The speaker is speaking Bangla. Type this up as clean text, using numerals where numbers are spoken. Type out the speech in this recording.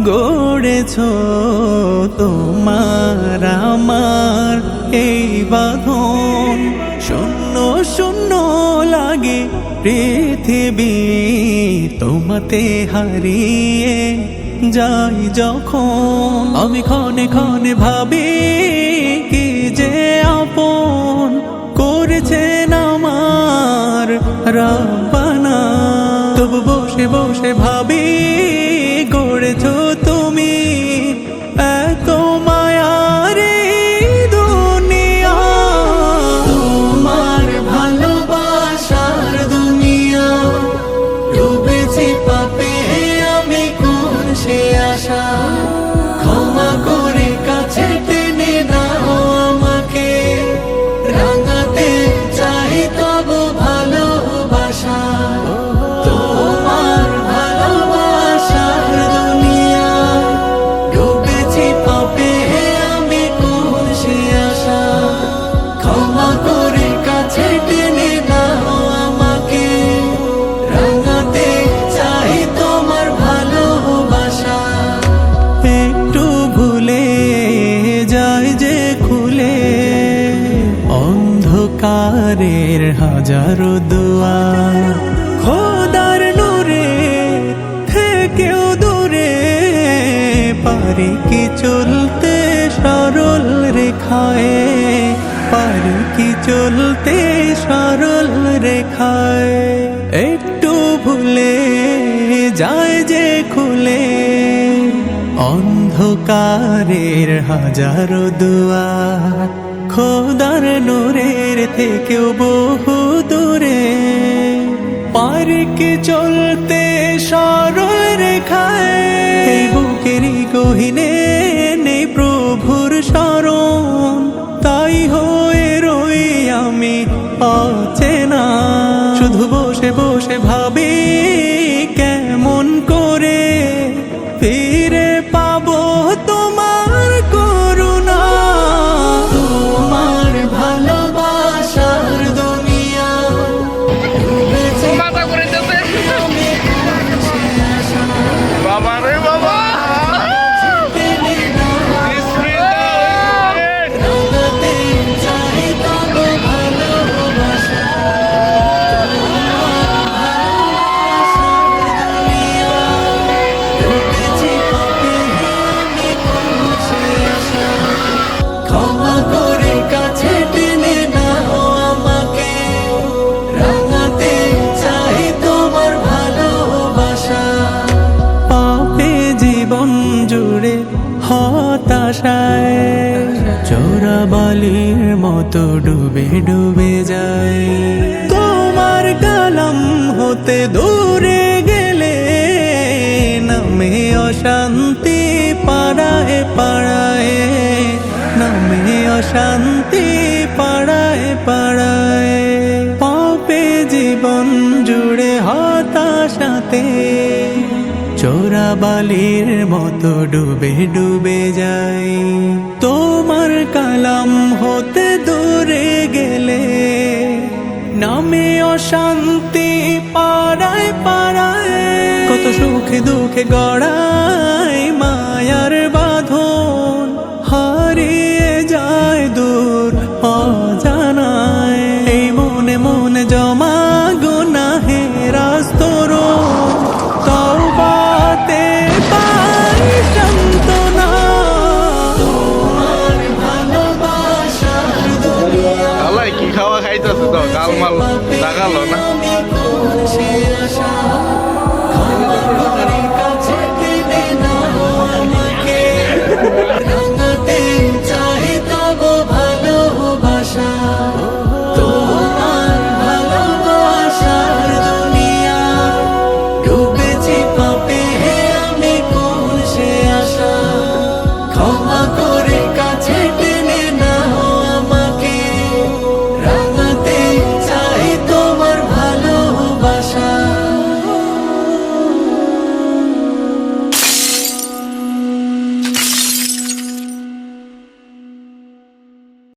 গড়েছ তোমার আমার এই বাঁধন। শূন্য শূন্য লাগে পৃথিবী তোমাতে হারিয়ে যাই যখন। আমি ক্ষণে ক্ষণে ভাবি কি যে আপন করেছেন আমার রব্বানা। তবু বসে বসে ভাবি গড়েছ তুমি এত মায়ার দুনিয়া। তোমার ভালোবাসার দুনিয়া ডুবেছি পাপে আমি কোন সে আশা। ক্ষমা করে কাছে টেনে নাও আমাকে, রাঙাতে চাই তবু ভালোবাসা। তোমার ভালোবাসার দুনিয়া ডুবেছি পাপে আমি কোন সে আশা। ক্ষমা করে কাছে টেনে নাও আমাকে, রাঙাতে চাই তোমার ভালোবাসা। একটু ভুলে যায় যে খুলে অন্ধকারের হাজারো দুয়ার। খোদার নূরে থেকেও দূরে পারি কি চলতে সরল রেখায়। পারি কি চলতে সরল রেখায়। একটু ভুলে যায় যে খুলে অন্ধকারের হাজারো দুয়ার। খোদার নূরের থেকেও বহু দূরে পারি কি চলতে সরল রেখায়। এই বুকেরই গহীনে নেই প্রভুর শরণ, তাই হয়ে রই আমি অচেনা। শুধু বসে বসে ভাবি কেমন করে ফিরে পাবো তোমার করুণা। তোমার ভালোবাসার দুনিয়া ডুবেছি আমি কোন সে আশা। বাবা রে বাবা, রাঙাতে চাই তবু ভালোবাসা। ডুবেছি পাপে আমি কোন সে আশা। ক্ষমা করে কাছে টেনে নাও আমাকে, রাঙাতে চাই তোমার ভালোবাসা। পাপে জীবন জুড়ে হতাশায় চোরাবালির মতো ডুবে ডুবে যায়। তোমার কালাম হতে দূরে গেলে নামে অশান্তি পাড়ায় পাড়ায়। নামে অশান্তি পাড়ায় পাড়ায়। পাপে জীবন জুড়ে হতাশাতে চোরাবালির মতো ডুবে ডুবে যায়। তোমার কালাম হতে দূরে গেলে নামে অশান্তি পাড়ায় পাড়ায়। কত সুখে দুঃখে গড়াই মায়ার বাঁধন হারিয়ে যায় দূর অজানায়। এই মনে মনে জমা গুনাহের আস্তরণ তওবাতে পাই সান্ত্বনা। তোমার ভালোবাসার দুনিয়া আল্লাহ কি খাওয়া খাইতেছে তো কালমাল লাগালো না। আমি কোন সে আশা। ক্ষমা করে কাছে টেনে নাও আমাকে, রাঙাতে চাই তবু ভালোবাসা। তোমার ভালোবাসার দুনিয়া ডুবেছি পাপে আমি কোন সে আশা। ক্ষমা করে কাছে টেনে নাও আমাকে, রাঙাতে চাই তোমার ভালোবাসা।